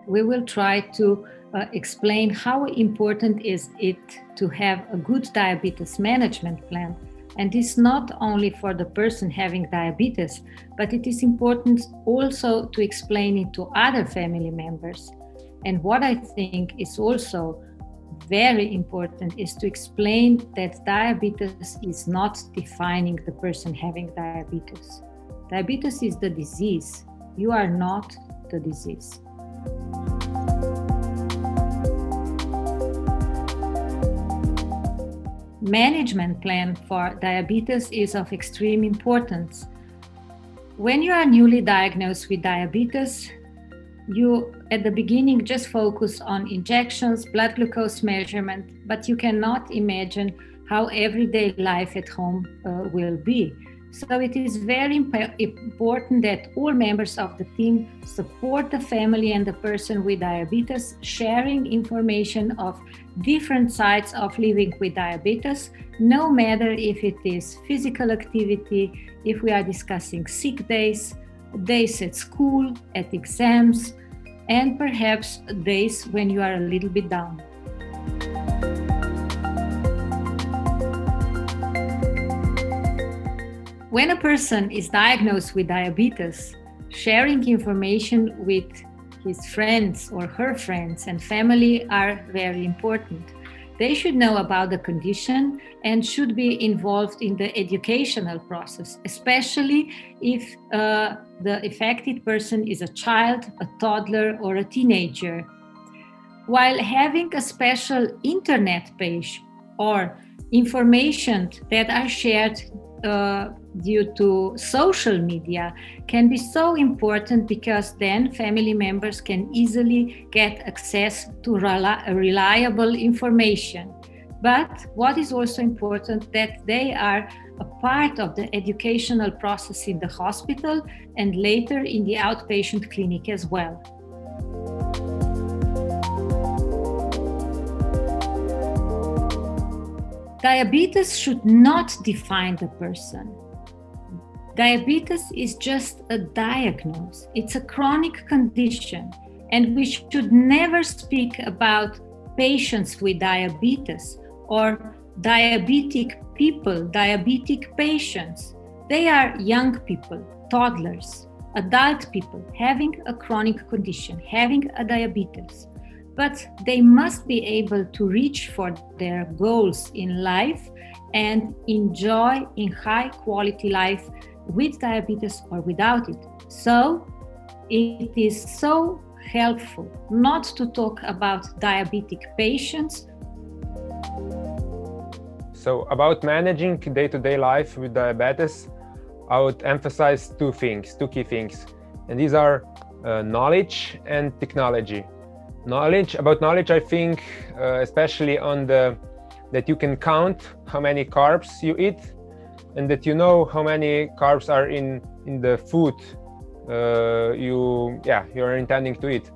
we will try to explain how important is it to have a good diabetes management plan. And it's not only for the person having diabetes, but it is important also to explain it to other family members. And what I think is also very important is to explain that diabetes is not defining the person having diabetes. Diabetes is the disease. You are not the disease. Management plan for diabetes is of extreme importance. When you are newly diagnosed with diabetes, you at the beginning just focus on injections, blood glucose measurement, but you cannot imagine how everyday life at home will be. So it is very important that all members of the team support the family and the person with diabetes, sharing information of different sides of living with diabetes, no matter if it is physical activity, if we are discussing sick days, days at school, at exams, and perhaps days when you are a little bit down. When a person is diagnosed with diabetes, sharing information with his friends or her friends and family are very important. They should know about the condition and should be involved in the educational process, especially if the affected person is a child, a toddler, or a teenager. While having a special internet page or information that are shared due to social media can be so important, because then family members can easily get access to reliable information. But what is also important, that they are a part of the educational process in the hospital and later in the outpatient clinic as well. Diabetes should not define the person. Diabetes is just a diagnosis. It's a chronic condition, and we should never speak about patients with diabetes or diabetic people, diabetic patients. They are young people, toddlers, adult people having a chronic condition, having a diabetes. But they must be able to reach for their goals in life and enjoy in high quality life with diabetes or without it. So it is so helpful not to talk about diabetic patients. So about managing day-to-day life with diabetes, I would emphasize two key things. And these are knowledge and technology. About knowledge, I think especially on that you can count how many carbs you eat, and that you know how many carbs are in the food you're intending to eat.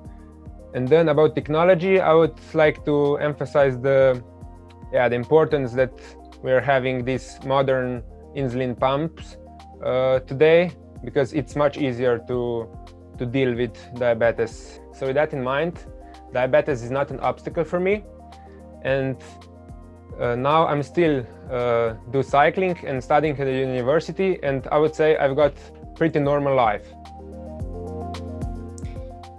And then about technology, I would like to emphasize the importance that we're having these modern insulin pumps today, because it's much easier to deal with diabetes. So with that in mind, diabetes is not an obstacle for me, and now I'm still do cycling and studying at the university, and I would say I've got pretty normal life.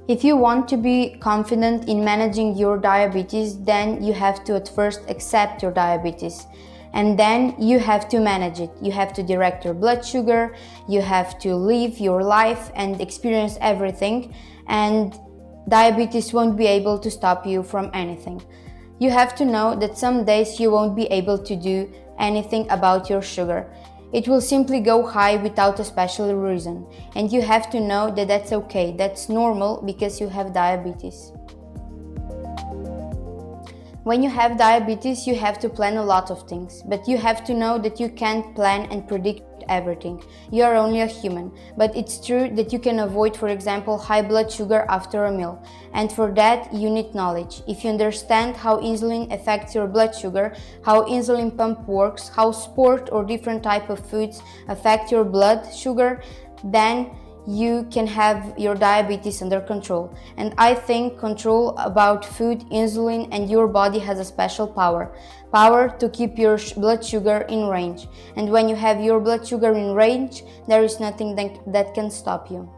If you want to be confident in managing your diabetes, then you have to at first accept your diabetes, and then you have to manage it. You have to direct your blood sugar, you have to live your life and experience everything, and diabetes won't be able to stop you from anything. You have to know that some days you won't be able to do anything about your sugar. It will simply go high without a special reason. And you have to know that that's okay, that's normal, because you have diabetes. When you have diabetes, you have to plan a lot of things, but you have to know that you can't plan and predict everything. You are only a human, but it's true that you can avoid, for example, high blood sugar after a meal. And for that, you need knowledge. If you understand how insulin affects your blood sugar, how insulin pump works, how sport or different type of foods affect your blood sugar, then you can have your diabetes under control. And I think control about food, insulin, and your body has a special power to keep your blood sugar in range. And when you have your blood sugar in range, there is nothing that can stop you.